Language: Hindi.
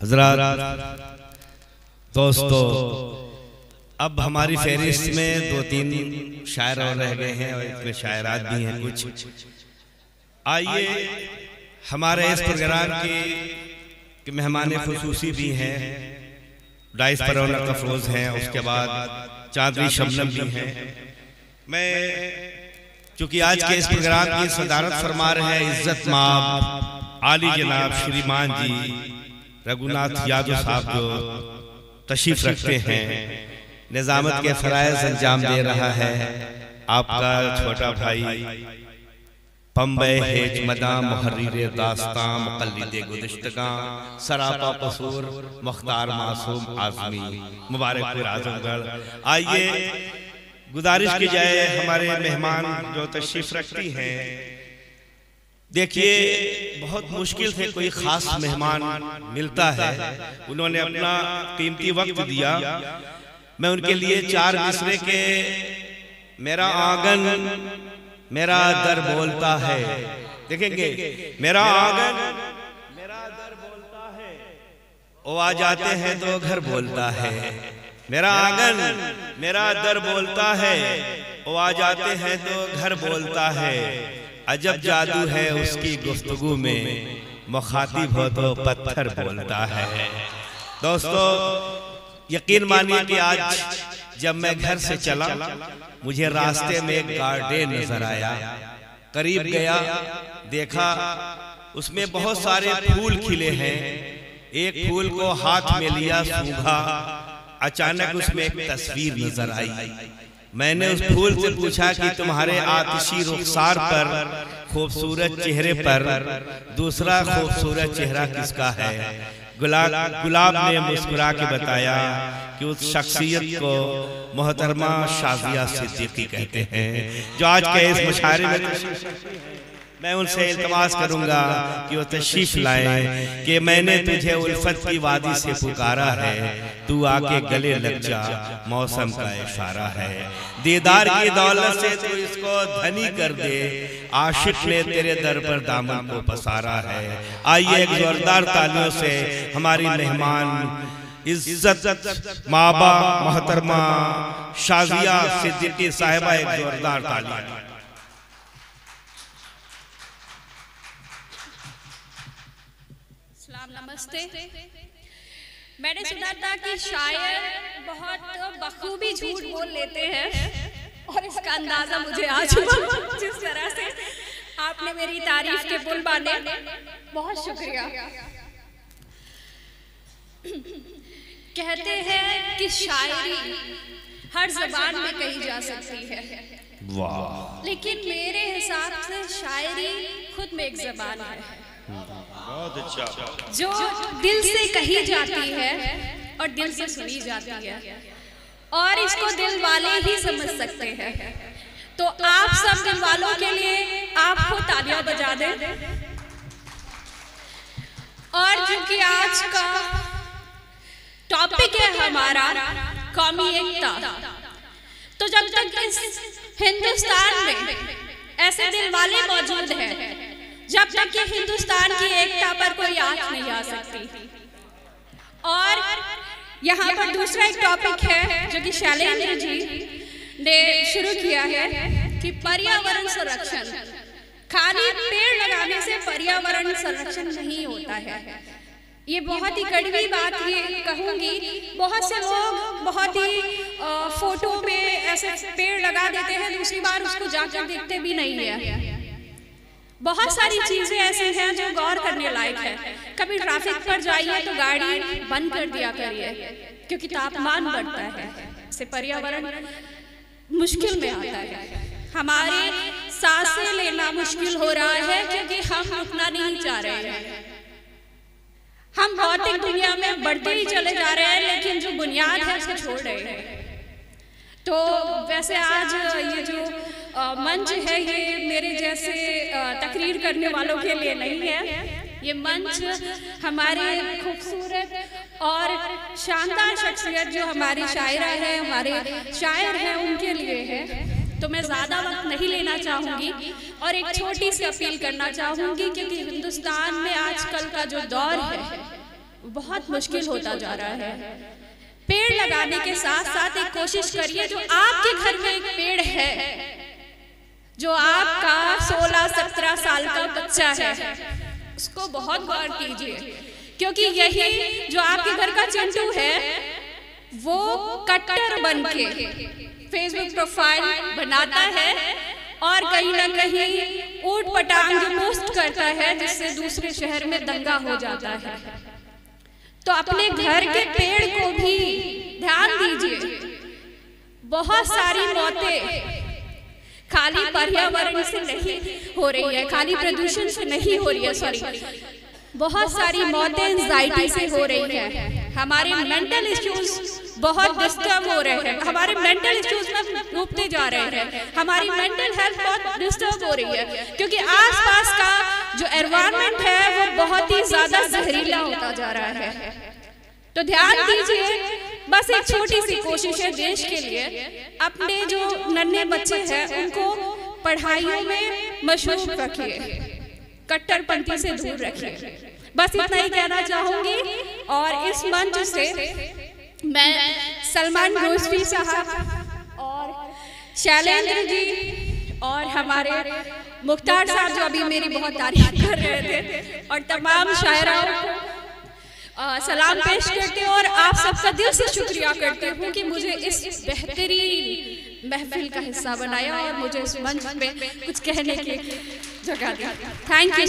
हज़रात, दोस्तों, अब हमारी फहरिस्त में 2-3 शायर और रह गए हैं और इसमें शायरात भी हैं कुछ। आइए हमारे इस प्रोग्राम के मेहमान खुसूसी भी हैं, डाइस पर रौनक अफरोज हैं, उसके बाद चांदनी शबनम भी हैं। मैं चूंकि आज के इस प्रोग्राम की सदारत फरमा रहे हैं इज्जत माब आली जनाब श्रीमान जी रघुनाथ यादव साहब जो तशरीफ रखते हैं, निजामत के फराइज अंजाम दे रहा है आपका छोटा भाई पंबे हेज मदा मुहर्रिर दास्तां मुक़ल्लिद गुज़िश्तगा सरापा कसूर मुख्तार मासूम आज़मी मुबारकपुर आज़मगढ़। आइए गुजारिश की जाए हमारे मेहमान जो तशरीफ रखती हैं। देखिए, बहुत मुश्किल से कोई खास मेहमान मिलता है, उन्होंने अपना कीमती वक्त दिया। मैं उनके लिए 4 मिसरे के मेरा आंगन मेरा दर बोलता है, देखेंगे, मेरा आंगन मेरा दर बोलता है, वो आ जाते हैं तो घर बोलता है। मेरा आंगन मेरा दर बोलता है, वो आ जाते हैं तो घर बोलता है। अजब जादू है उसकी गुफ्तगू में, मुखातिब हो तो पत्थर बोलता है। दोस्तों, यकीन मानिए कि आज जब मैं घर से चला, मुझे रास्ते में एक गार्डन नजर आया। करीब गया, देखा उसमें बहुत सारे फूल खिले हैं। एक फूल को हाथ में लिया, सूंघा, अचानक उसमें एक तस्वीर नजर आई। मैंने उस फूल से पूछा कि तुम्हारे आतिशी रुखसार पर, खूबसूरत चेहरे पर दूसरा खूबसूरत चेहरा किसका है? गुलाब ने मुस्कुरा के बताया कि उस शख्सियत को मोहतरमा शाजिया सिद्दीकी कहते हैं, जो आज के इस मुशायरे में। मैं उनसे इल्तमास करूंगा कि वो तशरीफ लाएं कि मैंने तुझे उल्फत की वादी से पुकारा है, तू आके गले लग जा, मौसम का इशारा है। दीदार की दौलत से तू इसको धनी कर दे, आशिक ने तेरे दर पर दामन को पसारा है। आइए एक जोरदार तालियों से हमारी मेहमान इज्जत माबा मोहतरमा शाजिया सिद्दीकी साहिबा, एक जोरदार तालियां। नमस्ते। मैंने सुना था कि शायर बहुत बखूबी झूठ बोल लेते हैं और इसका अंदाजा मुझे आज हुआ। जिस तरह से आपने मेरी तारीफ के पुल बांधे, बहुत शुक्रिया। कहते हैं कि शायरी हर ज़बान में कही जा सकती है, वाह, लेकिन मेरे हिसाब से शायरी खुद में एक ज़बान है, बहुत अच्छा, जो दिल से कही जाती है और दिल से सुनी जाती है, और इसको दिल वाले ही समझ सकते हैं। तो आप सब दिल वालों के लिए आपको तालियां बजा दें। और क्योंकि आज का टॉपिक है हमारा कौमी एकता, तो जब तक इस हिंदुस्तान में ऐसे दिल वाले मौजूद हैं, जब तक कि हिंदुस्तान की एकता पर कोई आँच नहीं आ सकती। और यहाँ पर दूसरा एक टॉपिक है जो कि शैलेंद्र जी ने शुरू किया है कि पर्यावरण संरक्षण। खाली पेड़ लगाने से पर्यावरण संरक्षण नहीं होता है। ये बहुत ही कड़वी बात ये कहूँगी, बहुत से लोग बहुत ही फोटो पे ऐसे पेड़ लगा देते हैं, दूसरी बार उसको जाकर देखते भी नहीं है। बहुत सारी चीजें ऐसी हैं जो गौर करने लायक है। कभी ट्रैफिक पर जाइए तो गाड़ी बंद कर दिया करिए, क्योंकि तापमान बढ़ता है, इससे पर्यावरण मुश्किल में आता है। हमारे सांसें लेना मुश्किल हो रहा है क्योंकि हम रुकना नहीं चाह रहे हैं। हम भौतिक दुनिया में बढ़ते ही चले जा रहे हैं, लेकिन जो बुनियाद है उसको छोड़ रहे हैं। तो वैसे आज ये जो मंच है, ये मेरे जैसे तकरीर करने वालों के लिए नहीं है। ये मंच हमारे खूबसूरत और शानदार शख्सियत जो हमारी शायरा है, हमारे शायर हैं, उनके लिए है। तो मैं ज़्यादा वक्त नहीं लेना चाहूँगी और एक छोटी सी अपील करना चाहूँगी, क्योंकि हिंदुस्तान में आजकल का जो दौर है बहुत मुश्किल होता जा रहा है। पेड़ लगाने के साथ साथ एक कोशिश करिए, जो आपके घर में एक पेड़ है, जो आपका 16-17 साल का बच्चा है, उसको बहुत गौर कीजिए, क्योंकि यही जो आपके घर का चिंटू है वो कट्टर बनके फेसबुक प्रोफाइल बनाता है और कहीं ना कहीं ऊट पटांग जो पोस्ट करता है, जिससे दूसरे शहर में दंगा हो जाता है। तो अपने घर के पेड़ को भी ध्यान दीजिए। बहुत सारी मौतें खाली पर्यावरण से नहीं हो रही है, खाली प्रदूषण से नहीं हो रही है, सॉरी, बहुत सारी मौतें एंजाइटी से हो रही है। हमारे मेंटल इश्यूज बहुत डिस्टर्ब हो रहे हैं, हमारे मेंटल इश्यूज में डूबते जा रहे हैं, हमारी मेंटल हेल्थ बहुत डिस्टर्ब हो रही है, क्योंकि आसपास का जो एनवायरनमेंट है वो बहुत ही ज्यादा जहरीला होता जा रहा है। तो ध्यान दीजिए, बस एक छोटी सी कोशिश है देश के लिए, अपने जो नन्हे बच्चे हैं उनको पढ़ाइयों में मशगूल रखिए, कट्टरपंथी से दूर रखिए। बस इतना ही कहना चाहूंगी। और इस मंच से मैं सलमान रुश्दी साहब और शैलेंद्र जी और हमारे मुख्तार साहब जो अभी मेरी बहुत तारीफ कर रहे थे, और तमाम शायराओं को सलाम पेश करते हैं और आप सबका दिल से शुक्रिया करते हूँ कि मुझे इस बेहतरीन महफिल का हिस्सा बनाया और मुझे इस मंच पे कुछ कहने की जगह दी। Thank you.